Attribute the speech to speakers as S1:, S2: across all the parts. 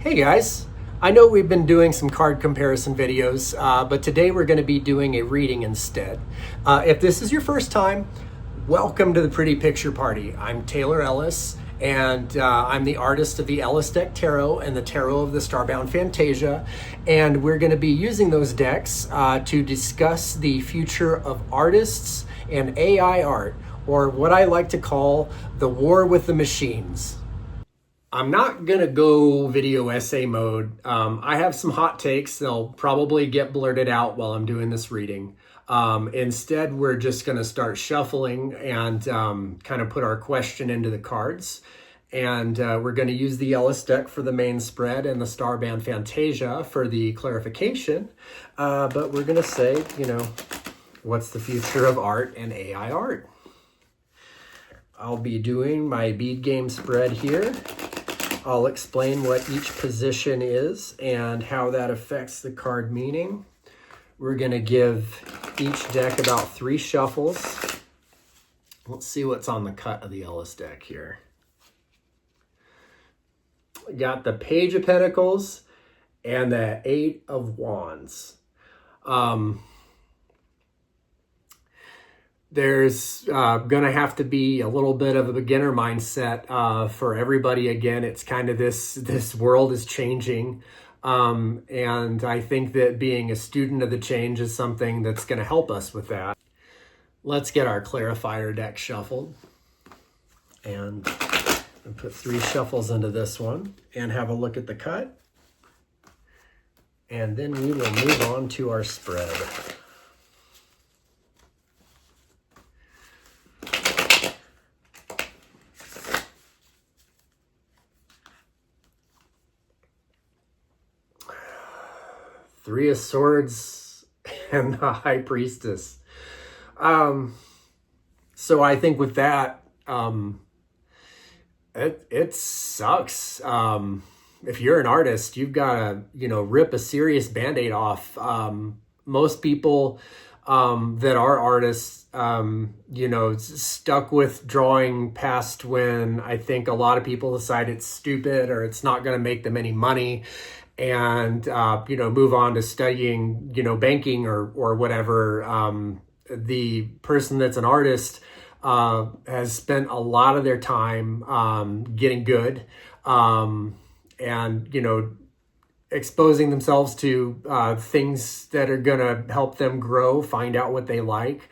S1: Hey guys, I know we've been doing some card comparison videos, but today we're going to be doing a reading instead. If this is your first time, welcome to the Pretty Picture Party. I'm Taylor Ellis, and I'm the artist of the Ellis Deck Tarot and the Tarot of the Starbound Fantasia, and we're going to be using those decks to discuss the future of artists and AI art, or what I like to call the war with the machines. I'm not gonna go video essay mode. I have some hot takes. They'll probably get blurted out while I'm doing this reading. Instead, we're just gonna start shuffling and kind of put our question into the cards. And we're gonna use the Ellis deck for the main spread and the Starband Fantasia for the clarification. But we're gonna say, what's the future of art and AI art? I'll be doing my bead game spread here. I'll explain what each position is and how that affects the card meaning. We're going to give each deck about 3 shuffles. Let's see what's on the cut of the Ellis deck here. Got the Page of Pentacles and the 8 of Wands. There's going to have to be a little bit of a beginner mindset for everybody. Again, it's kind of this world is changing. And I think that being a student of the change is something that's going to help us with that. Let's get our clarifier deck shuffled. And put 3 shuffles into this one and have a look at the cut. And then we will move on to our spread. Three of Swords and the High Priestess. So I think with that, it sucks. If you're an artist, you've got to, rip a serious Band-Aid off. Most people that are artists, stuck with drawing past when I think a lot of people decide it's stupid or it's not going to make them any money, and move on to studying banking or whatever. The person that's an artist has spent a lot of their time getting good, and exposing themselves to things that are gonna help them grow, find out what they like,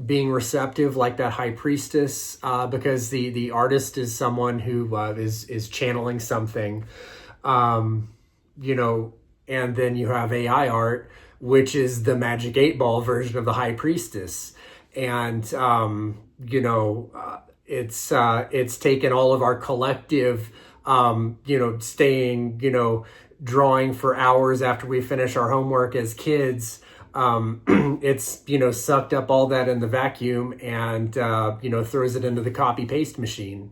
S1: being receptive like that High Priestess, because the artist is someone who is channeling something. And then you have AI art, which is the Magic 8-Ball version of the High Priestess. And, it's taken all of our collective, staying, drawing for hours after we finish our homework as kids. It's, sucked up all that in the vacuum and, throws it into the copy paste machine.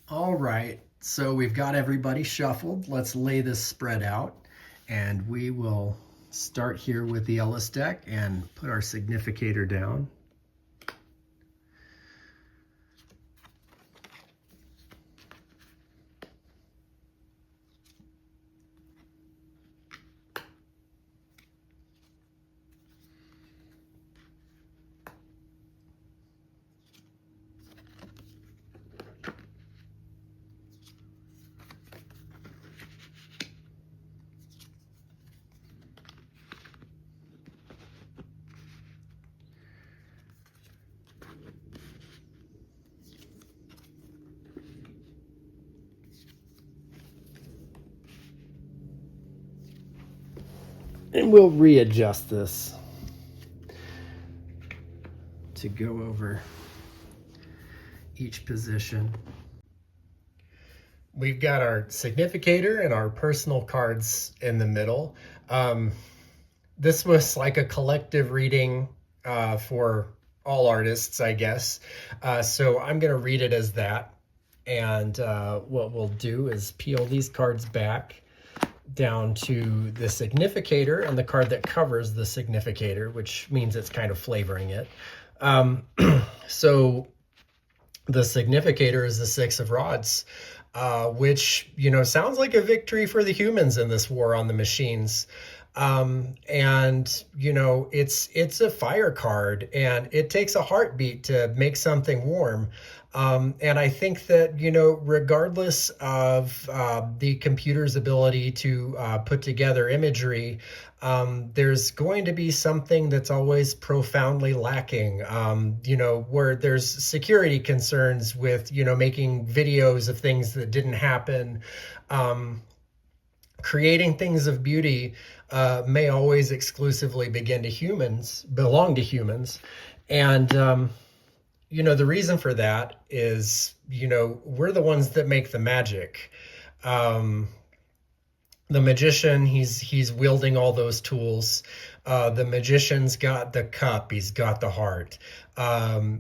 S1: All right. So we've got everybody shuffled. Let's lay this spread out, and we will start here with the Ellis deck and put our significator down. And we'll readjust this to go over each position. We've got our significator and our personal cards in the middle. This was like a collective reading for all artists, I guess. So I'm going to read it as that. And what we'll do is peel these cards back down to the significator and the card that covers the significator, which means it's kind of flavoring it. So the significator is the 6 of Rods. which, sounds like a victory for the humans in this war on the machines. And it's a fire card, and it takes a heartbeat to make something warm. And I think that, regardless of the computer's ability to put together imagery, there's going to be something that's always profoundly lacking, where there's security concerns with, making videos of things that didn't happen. Creating things of beauty may always exclusively belong to humans. And, the reason for that is, we're the ones that make the magic. Um, the magician, he's wielding all those tools. The magician's got the cup, he's got the heart,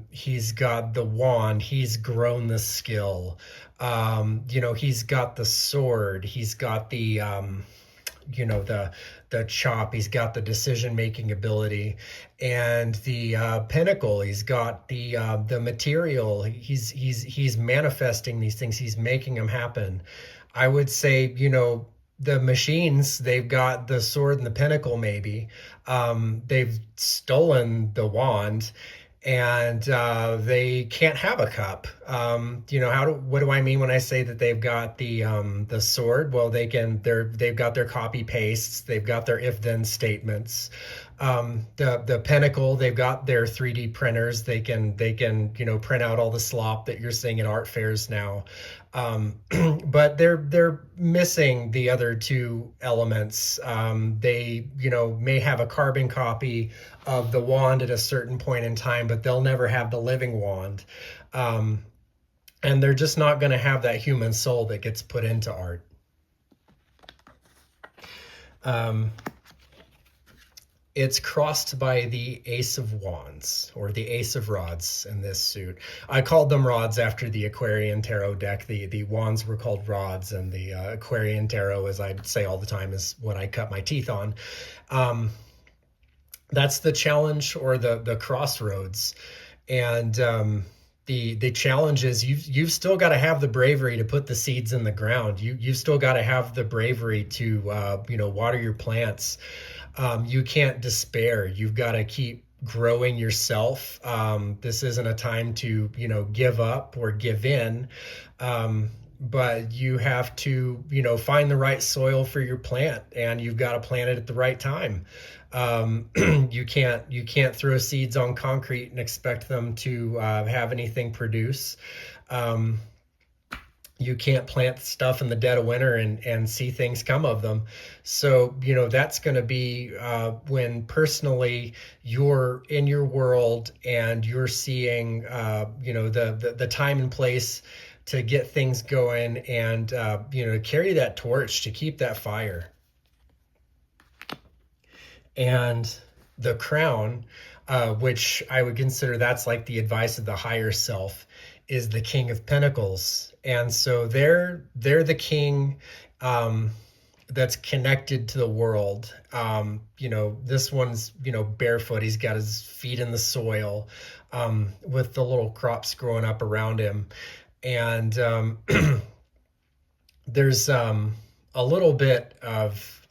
S1: he's got the wand, he's grown the skill, he's got the sword, he's got the chop, he's got the decision making ability, and the pinnacle, he's got the material, he's manifesting these things, he's making them happen. I would say, the machines, they've got the sword and the pinnacle, maybe. They've stolen the wand, and they can't have a cup. What do I mean when I say that they've got the sword? Well, they've got their copy pastes, they've got their if then statements. The pinnacle, they've got their 3D printers. They can print out all the slop that you're seeing at art fairs now. But they're missing the other two elements. They may have a carbon copy of the wand at a certain point in time, but they'll never have the living wand. And they're just not going to have that human soul that gets put into art. It's crossed by the Ace of Wands, or the Ace of Rods in this suit. I called them rods after the Aquarian Tarot deck. The wands were called rods, and the Aquarian Tarot, as I say all the time, is what I cut my teeth on. That's the challenge, or the crossroads. And the challenge is you've still got to have the bravery to put the seeds in the ground. You've still got to have the bravery to water your plants. You can't despair. You've got to keep growing yourself. This isn't a time to give up or give in, but you have to find the right soil for your plant, and you've got to plant it at the right time. You can't throw seeds on concrete and expect them to have anything produce. You can't plant stuff in the dead of winter and see things come of them. So, that's going to be when personally you're in your world and you're seeing, the time and place to get things going, and, carry that torch to keep that fire. And the crown, which I would consider that's like the advice of the higher self, is the King of Pentacles. And so they're the king that's connected to the world. This one's barefoot. He's got his feet in the soil, with the little crops growing up around him. And there's a little bit of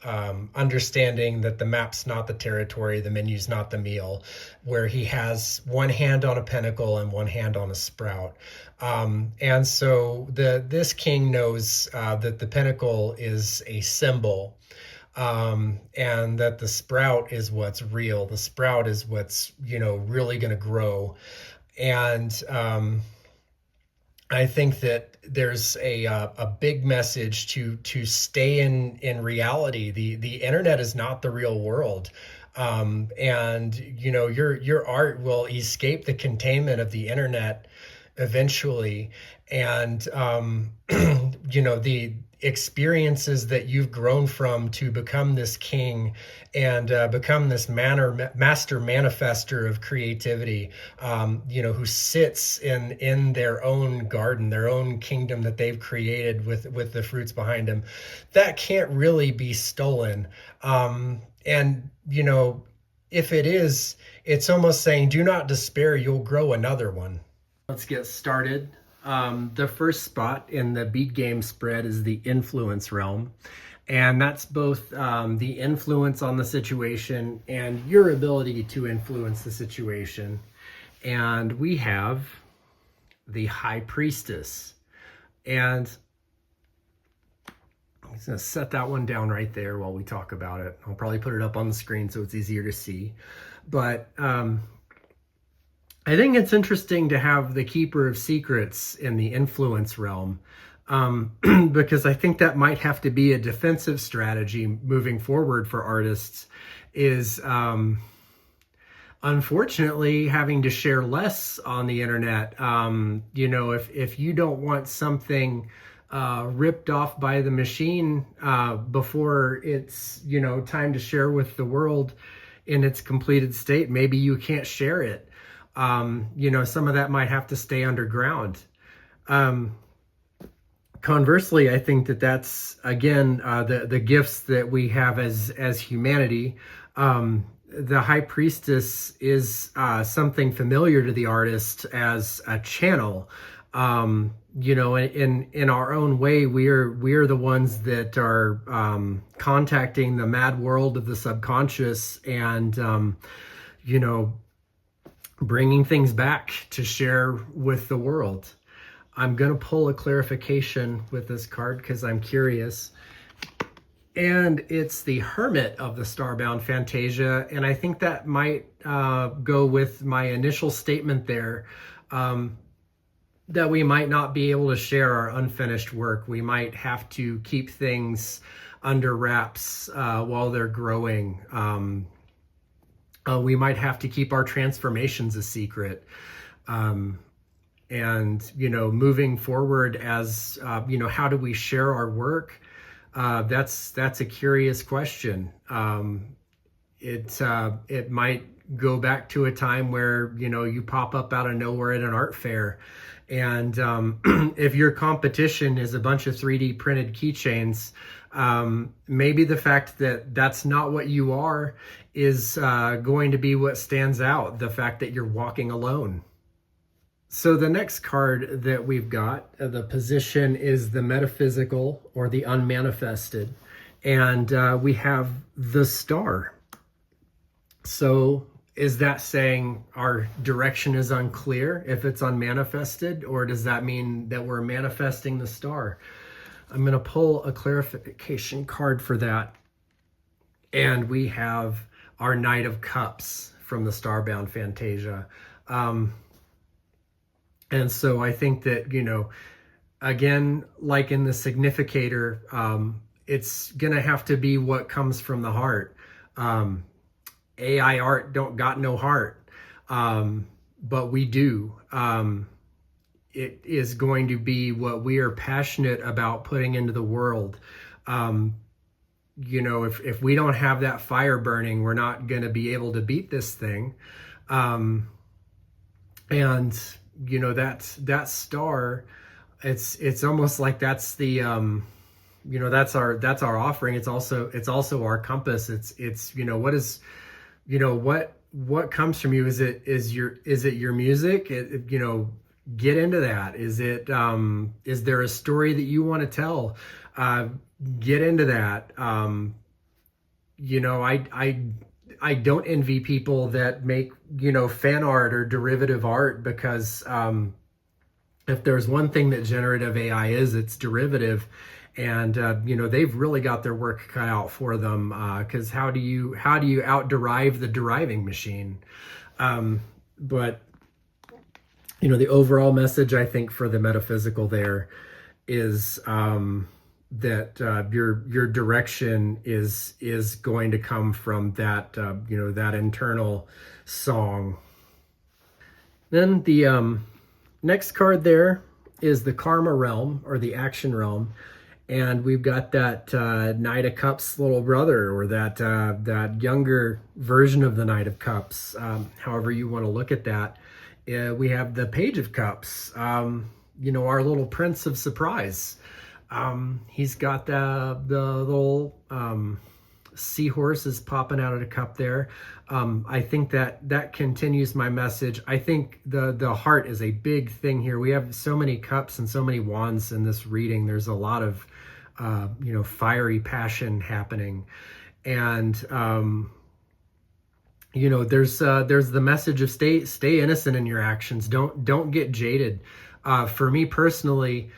S1: understanding that the map's not the territory, the menu's not the meal, where he has one hand on a pentacle and one hand on a sprout. And so this king knows that the pentacle is a symbol, and that the sprout is what's real. The sprout is what's really going to grow. And I think that there's a big message to stay in reality. The internet is not the real world. And your art will escape the containment of the internet eventually. And the experiences that you've grown from to become this king and become this master manifester of creativity, who sits in their own garden, their own kingdom that they've created with the fruits behind them, that can't really be stolen. And if it is, it's almost saying, do not despair, you'll grow another one. Let's get started. The first spot in the beat game spread is the influence realm. And that's both the influence on the situation and your ability to influence the situation. And we have the High Priestess. And I'm just going to set that one down right there while we talk about it. I'll probably put it up on the screen so it's easier to see. But I think it's interesting to have the Keeper of Secrets in the influence realm, because I think that might have to be a defensive strategy moving forward for artists, is unfortunately having to share less on the internet. If you don't want something ripped off by the machine before it's time to share with the world in its completed state, maybe you can't share it. Some of that might have to stay underground. Conversely, I think that that's, again, the gifts that we have as humanity. The High Priestess is something familiar to the artist as a channel. In our own way, we're the ones that are contacting the mad world of the subconscious and, bringing things back to share with the world. I'm going to pull a clarification with this card because I'm curious. And it's the Hermit of the Starbound Fantasia. And I think that might go with my initial statement there, that we might not be able to share our unfinished work. We might have to keep things under wraps while they're growing. We might have to keep our transformations a secret. Moving forward as, how do we share our work? That's a curious question. It might go back to a time where, you pop up out of nowhere at an art fair. And if your competition is a bunch of 3D printed keychains, maybe the fact that that's not what you are is going to be what stands out, the fact that you're walking alone. So the next card that we've got, the position is the metaphysical or the unmanifested. And we have the star. So is that saying our direction is unclear if it's unmanifested, or does that mean that we're manifesting the star? I'm going to pull a clarification card for that. And we have our Knight of Cups from the Starbound Fantasia. And so I think that, again, like in the significator, it's going to have to be what comes from the heart. AI art don't got no heart, but we do. It is going to be what we are passionate about putting into the world. If we don't have that fire burning, we're not going to be able to beat this thing. That star, it's almost like that's the, that's our offering. It's also our compass. What comes from you? Is it your music? Get into that. Is there a story that you want to tell? Get into that. I don't envy people that make, fan art or derivative art, because if there's one thing that generative AI is, it's derivative. And, they've really got their work cut out for them, because how do you out-derive the deriving machine? But the overall message, I think, for the metaphysical there is that your direction is going to come from that that internal song. Then the next card there is the Karma realm, or the action realm, and we've got that Knight of Cups little brother, or that younger version of the Knight of Cups, however you want to look at that. We have the Page of Cups, our little Prince of Surprise. He's got the little seahorse is popping out of the cup there. I think that continues my message. I think the heart is a big thing here. We have so many cups and so many wands in this reading. There's a lot of fiery passion happening, and there's the message of stay innocent in your actions. Don't get jaded. For me personally,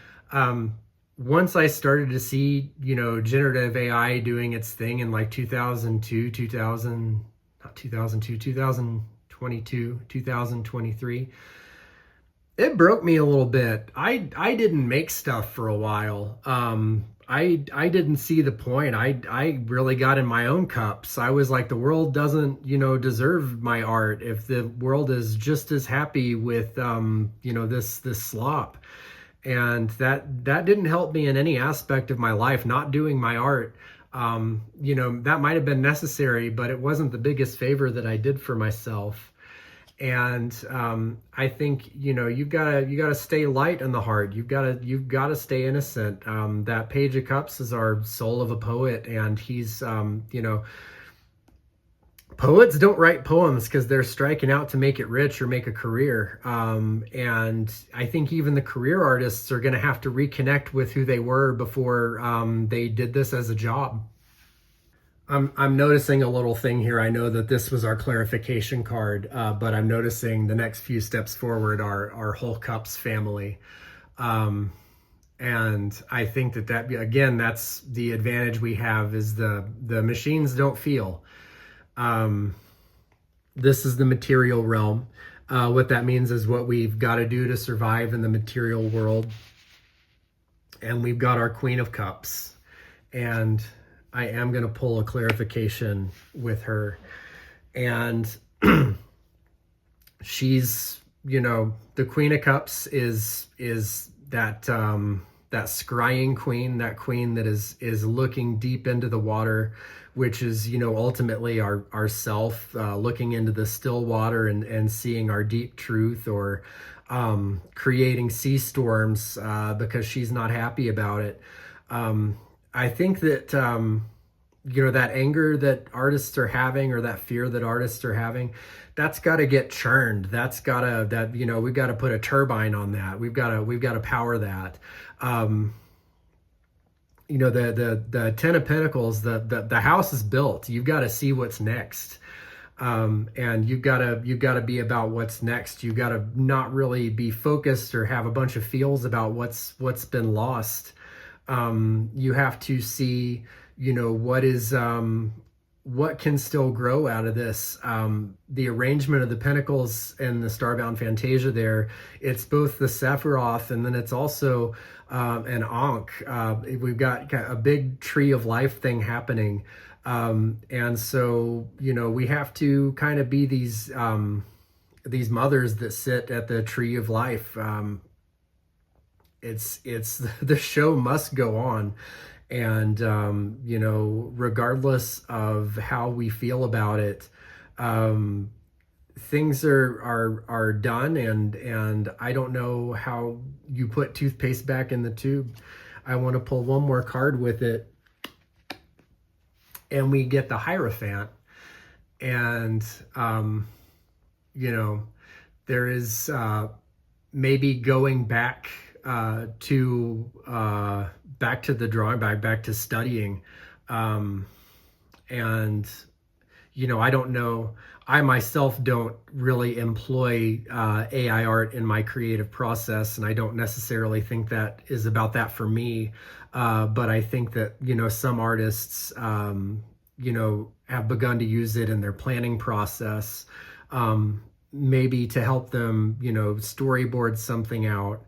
S1: once I started to see, generative AI doing its thing in like 2022, 2023, it broke me a little bit. I didn't make stuff for a while. I didn't see the point. I really got in my own cups. I was like, the world doesn't, deserve my art. If the world is just as happy with, this slop. And that didn't help me in any aspect of my life, not doing my art. That might have been necessary, but it wasn't the biggest favor that I did for myself. And I think you've gotta stay light in the heart. You've gotta stay innocent. That Page of Cups is our soul of a poet, and he's poets don't write poems because they're striking out to make it rich or make a career. And I think even the career artists are going to have to reconnect with who they were before they did this as a job. I'm noticing a little thing here. I know that this was our clarification card, but I'm noticing the next few steps forward are our whole cups family. And I think that again, that's the advantage we have, is the machines don't feel. This is the material realm. What that means is what we've got to do to survive in the material world. And we've got our Queen of Cups. And I am going to pull a clarification with her. And she's, the Queen of Cups is that that scrying queen, that queen that is looking deep into the water, which is, ultimately our self, looking into the still water and seeing our deep truth, or creating sea storms because she's not happy about it. I think that, that anger that artists are having, or that fear that artists are having, that's got to get churned. We've got to put a turbine on that. We've got to power that. The Ten of Pentacles, the house is built. You've got to see what's next. And you've got to be about what's next. You've got to not really be focused or have a bunch of feels about what's been lost. You have to see, what can still grow out of this. The arrangement of the Pentacles and the Starbound Fantasia there, it's both the Sephiroth, and then it's also an Ankh. We've got a big tree of life thing happening. And so, we have to kind of be these mothers that sit at the tree of life. It's the show must go on. And, regardless of how we feel about it, things are done. And I don't know how you put toothpaste back in the tube. I want to pull one more card with it. And we get the Hierophant. And, there is maybe going back to the drawing, back to studying. And, I don't know, I myself don't really employ AI art in my creative process, and I don't necessarily think that is about that for me. But I think that, some artists, have begun to use it in their planning process, maybe to help them, storyboard something out.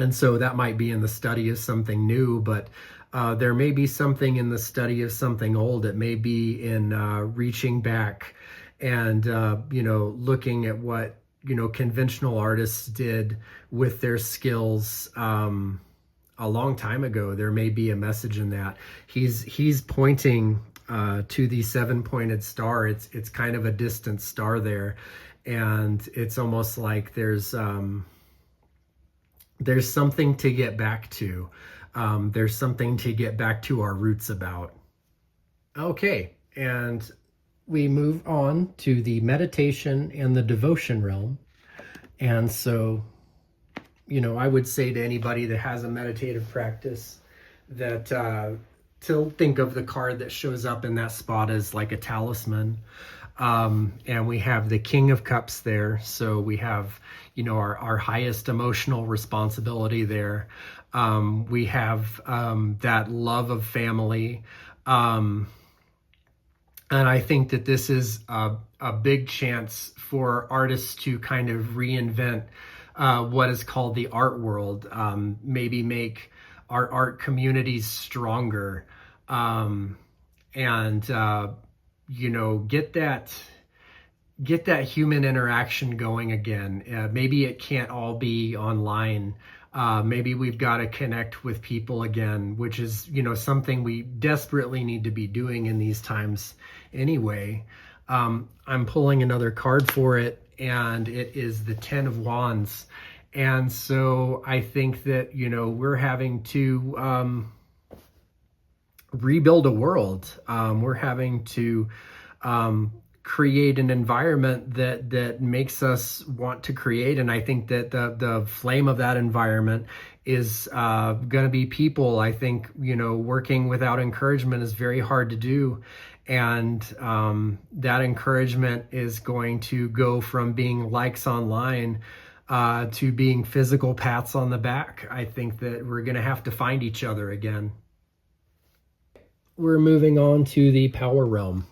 S1: And so that might be in the study of something new, but there may be something in the study of something old. It may be in reaching back and, looking at what, conventional artists did with their skills a long time ago. There may be a message in that. He's pointing to the 7-pointed star. It's kind of a distant star there. And it's almost like there's something to get back to. There's something to get back to our roots about. Okay, and we move on to the meditation and the devotion realm. And so, I would say to anybody that has a meditative practice that to think of the card that shows up in that spot as like a talisman. And we have the King of Cups there. So we have, our highest emotional responsibility there. We have that love of family. And I think that this is a big chance for artists to kind of reinvent what is called the art world, maybe make our art communities stronger, and get that human interaction going again. Maybe it can't all be online. Maybe we've got to connect with people again, which is, something we desperately need to be doing in these times anyway. I'm pulling another card for it, and it is the 10 of Wands. And so I think that, we're having to rebuild a world. We're having to create an environment that makes us want to create. And I think that the flame of that environment is going to be people. I think, working without encouragement is very hard to do. And that encouragement is going to go from being likes online to being physical pats on the back. I think that we're going to have to find each other again. We're moving on to the power realm.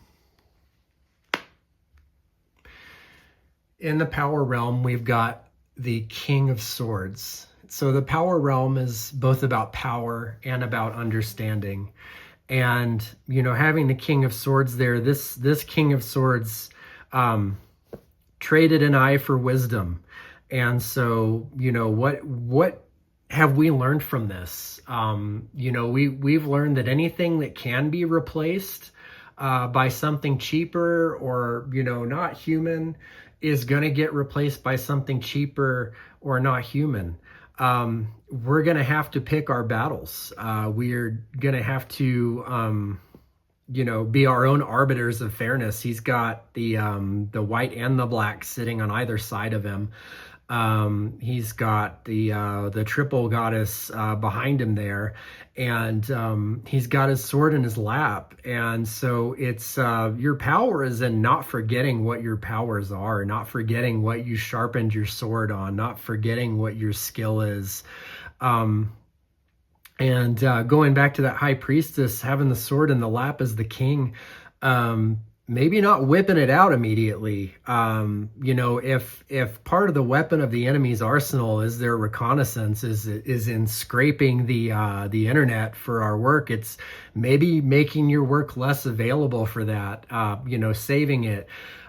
S1: In the power realm, we've got the King of Swords. So the power realm is both about power and about understanding. And, having the King of Swords there, this King of Swords traded an eye for wisdom. And so, what have we learned from this? We've learned that anything that can be replaced by something cheaper or, not human is going to get replaced by something cheaper or not human. We're going to have to pick our battles. We're going to have to, be our own arbiters of fairness. He's got the white and the black sitting on either side of him. He's got the triple goddess behind him there, and he's got his sword in his lap. And so it's your power is in not forgetting what your powers are, not forgetting what you sharpened your sword on, not forgetting what your skill is. And going back to that high priestess, having the sword in the lap as the king, maybe not whipping it out immediately. If part of the weapon of the enemy's arsenal is their reconnaissance, is in scraping the internet for our work, it's maybe making your work less available for that. Saving it.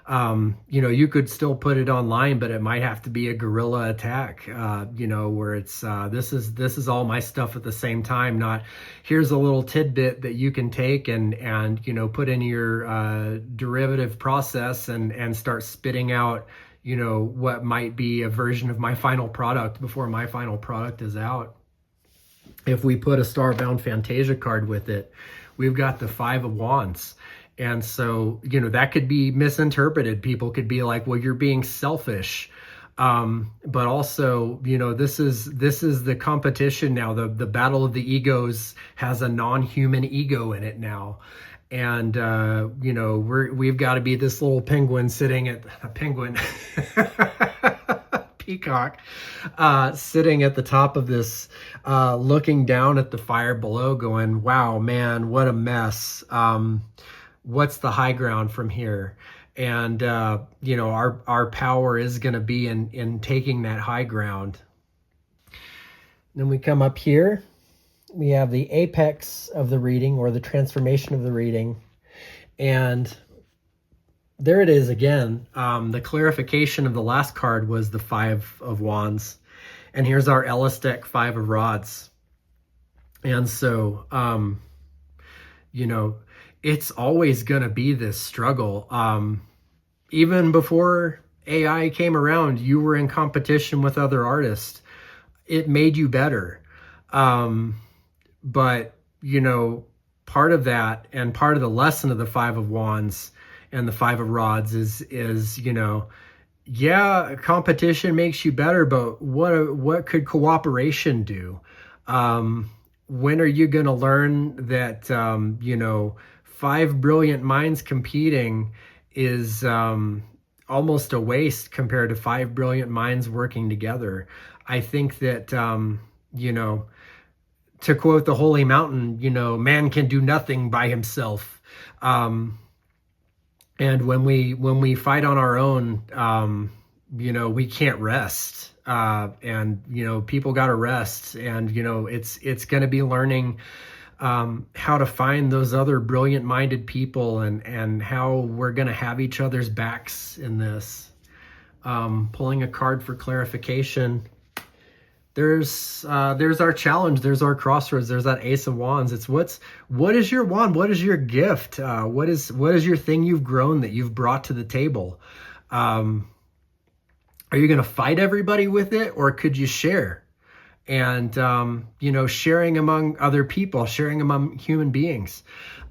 S1: You could still put it online, but it might have to be a guerrilla attack, where it's, this is all my stuff at the same time, not here's a little tidbit that you can take and put in your, derivative process and start spitting out, what might be a version of my final product before my final product is out. If we put a Starbound Fantasia card with it, we've got the 5 of Wands. And so, that could be misinterpreted. People could be like, well, you're being selfish. But also, this is the competition now. The battle of the egos has a non-human ego in it now. And, we've got to be this little penguin sitting at a penguin, peacock, sitting at the top of this, looking down at the fire below going, wow, man, what a mess. What's the high ground from here? And, our power is going to be in taking that high ground. Then we come up here. We have the apex of the reading, or the transformation of the reading. And there it is again. The clarification of the last card was the 5 of Wands. And here's our Ellis deck 5 of Rods. And so, it's always going to be this struggle. Even before AI came around, you were in competition with other artists. It made you better. But, part of that and part of the lesson of the Five of Wands and the Five of Rods is, yeah, competition makes you better, but what could cooperation do? When are you going to learn that, five brilliant minds competing is almost a waste compared to five brilliant minds working together? I think that, to quote the Holy Mountain, man can do nothing by himself. And when we fight on our own, we can't rest. And people got to rest. And it's going to be learning how to find those other brilliant-minded people and how we're going to have each other's backs in this. Pulling a card for clarification. There's our challenge. There's our crossroads. There's that Ace of Wands. It's what is your wand? What is your gift? What is your thing you've grown that you've brought to the table? Are you going to fight everybody with it, or could you share? And sharing among other people, sharing among human beings,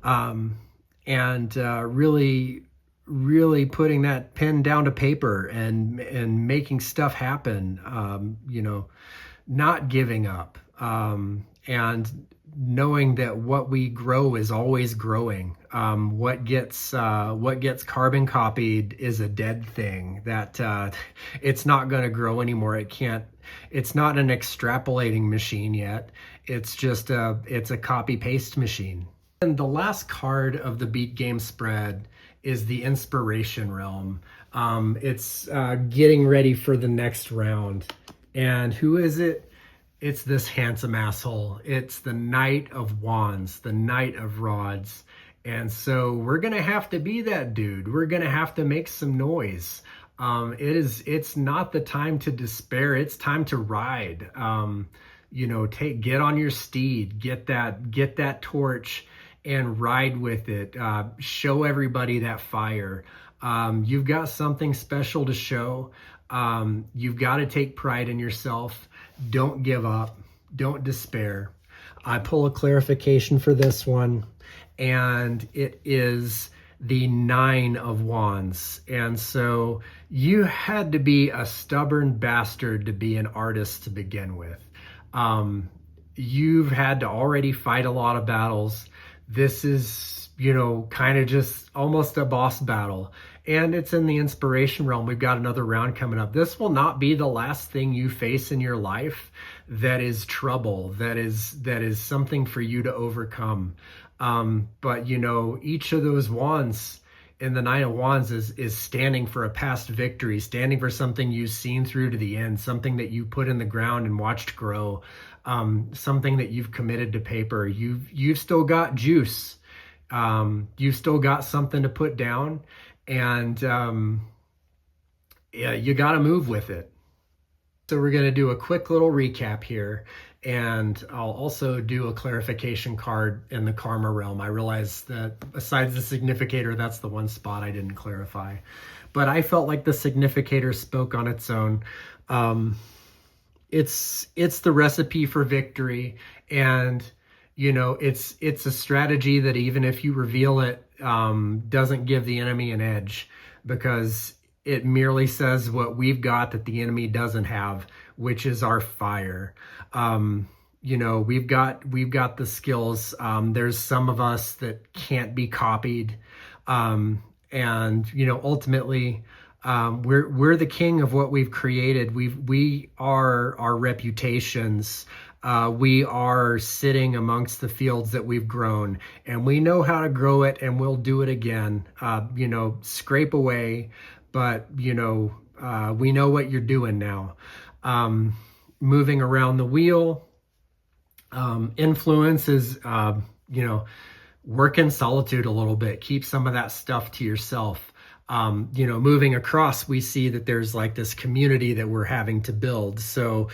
S1: and really putting that pen down to paper and making stuff happen. Not giving up, and knowing that what we grow is always growing. What gets carbon copied is a dead thing that it's not going to grow anymore. It's not an extrapolating machine yet. It's just it's a copy paste machine. And the last card of the Beat Game spread is the Inspiration Realm. It's getting ready for the next round. And who is it? It's this handsome asshole. It's the Knight of Wands, the Knight of Rods. And so we're going to have to be that dude. We're going to have to make some noise. It's not the time to despair. It's time to ride. Get on your steed, get that torch and ride with it. Show everybody that fire. You've got something special to show. You've got to take pride in yourself. Don't give up. Don't despair. I pull a clarification for this one, and it is the Nine of Wands. And so you had to be a stubborn bastard to be an artist to begin with. You've had to already fight a lot of battles. This is, kind of just almost a boss battle. And it's in the inspiration realm. We've got another round coming up. This will not be the last thing you face in your life that is trouble, that is something for you to overcome. But each of those wands in the Nine of Wands is standing for a past victory, standing for something you've seen through to the end, something that you put in the ground and watched grow, something that you've committed to paper. You've still got juice. You've still got something to put down. And you got to move with it. So we're going to do a quick little recap here, and I'll also do a clarification card in the karma realm. I realize that besides the significator, that's the one spot I didn't clarify, but I felt like the significator spoke on its own. It's the recipe for victory, and it's a strategy that even if you reveal it, doesn't give the enemy an edge, because it merely says what we've got that the enemy doesn't have, which is our fire. We've got the skills. There's some of us that can't be copied. And ultimately, we're the king of what we've created. We are our reputations. We are sitting amongst the fields that we've grown, and we know how to grow it, and we'll do it again. Scrape away, but we know what you're doing now. Moving around the wheel, influence is, work in solitude a little bit. Keep some of that stuff to yourself. Moving across, we see that there's like this community that we're having to build. So,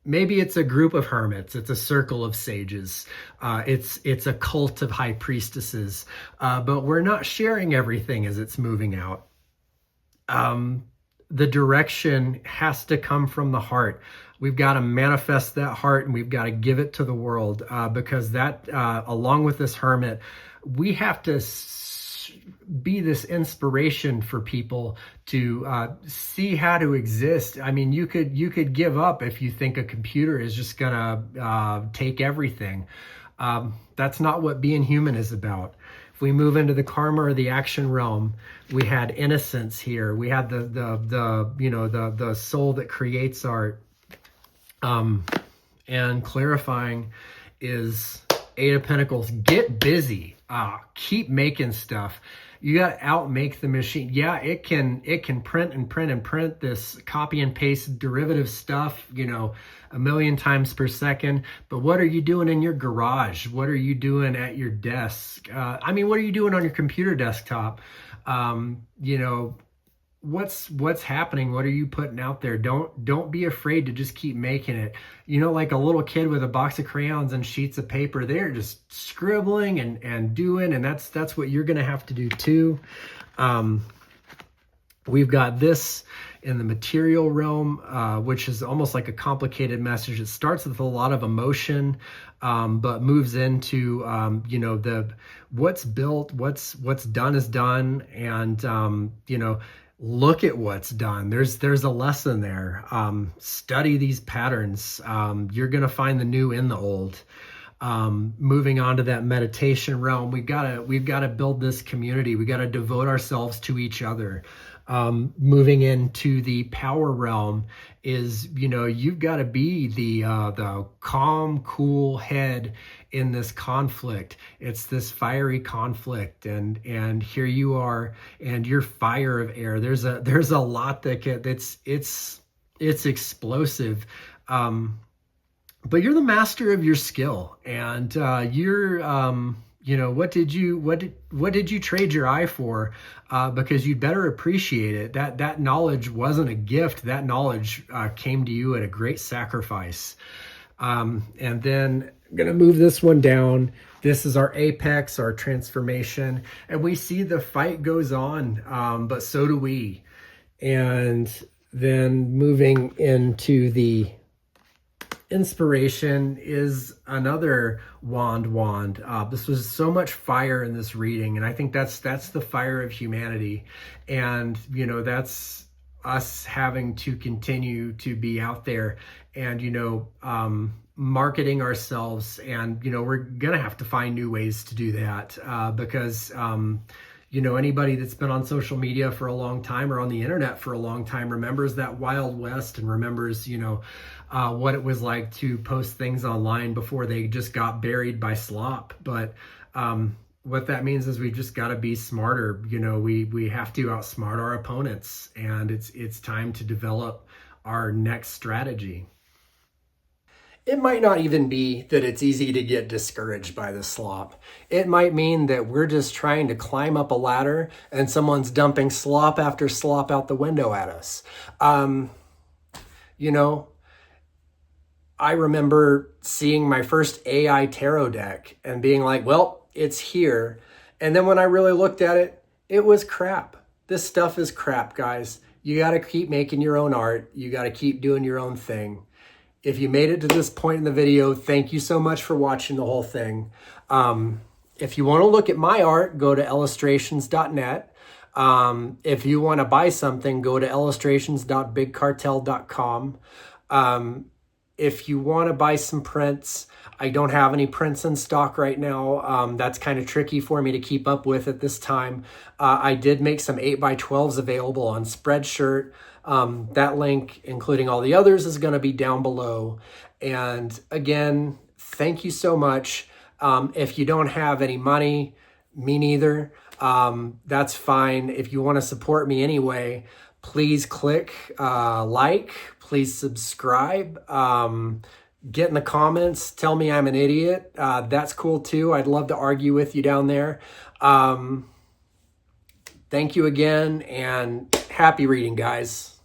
S1: maybe it's a group of hermits. It's a circle of sages. It's a cult of high priestesses. But we're not sharing everything as it's moving out. the direction has to come from the heart. We've got to manifest that heart, and we've got to give it to the world, because that, along with this hermit, we have to be this inspiration for people to see how to exist. I mean, you could give up if you think a computer is just gonna take everything. That's not what being human is about. If we move into the karma or the action realm, we had innocence here. We had the soul that creates art. And clarifying is Eight of Pentacles. Get busy. Keep making stuff. You got to outmake the machine. Yeah, it can print and print and print this copy and paste derivative stuff, a million times per second. But what are you doing in your garage? What are you doing at your desk? I mean, what are you doing on your computer desktop? What's happening? What are you putting out there? Don't be afraid to just keep making it. Like a little kid with a box of crayons and sheets of paper, they're just scribbling and doing, and that's what you're gonna have to do too. We've got this in the material realm, which is almost like a complicated message. It starts with a lot of emotion, but moves into the what's built, what's done is done, and look at what's done. There's a lesson there. Study these patterns. You're gonna find the new in the old. Moving on to that meditation realm, we've got to build this community. We got to devote ourselves to each other. Moving into the power realm is, you've got to be the calm, cool head in this conflict. It's this fiery conflict, and here you are, and you're fire of air. There's a lot it's explosive. But you're the master of your skill, and you're what did you trade your eye for? Because you'd better appreciate it. That knowledge wasn't a gift. That knowledge came to you at a great sacrifice. And then I'm gonna move this one down. This is our apex, our transformation, and we see the fight goes on, but so do we. And then moving into the inspiration is another wand. This was so much fire in this reading, and I think that's the fire of humanity, and that's us having to continue to be out there and marketing ourselves, and we're gonna have to find new ways to do that, because anybody that's been on social media for a long time or on the internet for a long time remembers that Wild West, and remembers what it was like to post things online before they just got buried by slop. But what that means is we just got to be smarter. We have to outsmart our opponents, and it's time to develop our next strategy. It might not even be that it's easy to get discouraged by the slop. It might mean that we're just trying to climb up a ladder and someone's dumping slop after slop out the window at us. I remember seeing my first AI tarot deck and being like, well, it's here. And then when I really looked at it, it was crap. This stuff is crap, guys. You got to keep making your own art. You got to keep doing your own thing. If you made it to this point in the video, thank you so much for watching the whole thing. If you want to look at my art, go to illustrations.net. If you want to buy something, go to illustrations.bigcartel.com. If you want to buy some prints, I don't have any prints in stock right now. That's kind of tricky for me to keep up with at this time. I did make some 8x12s available on Spreadshirt. That link, including all the others, is going to be down below. And again, thank you so much. If you don't have any money, me neither. That's fine. If you want to support me anyway, please click like, please subscribe, get in the comments, tell me I'm an idiot. That's cool too. I'd love to argue with you down there. Thank you again, and happy reading, guys.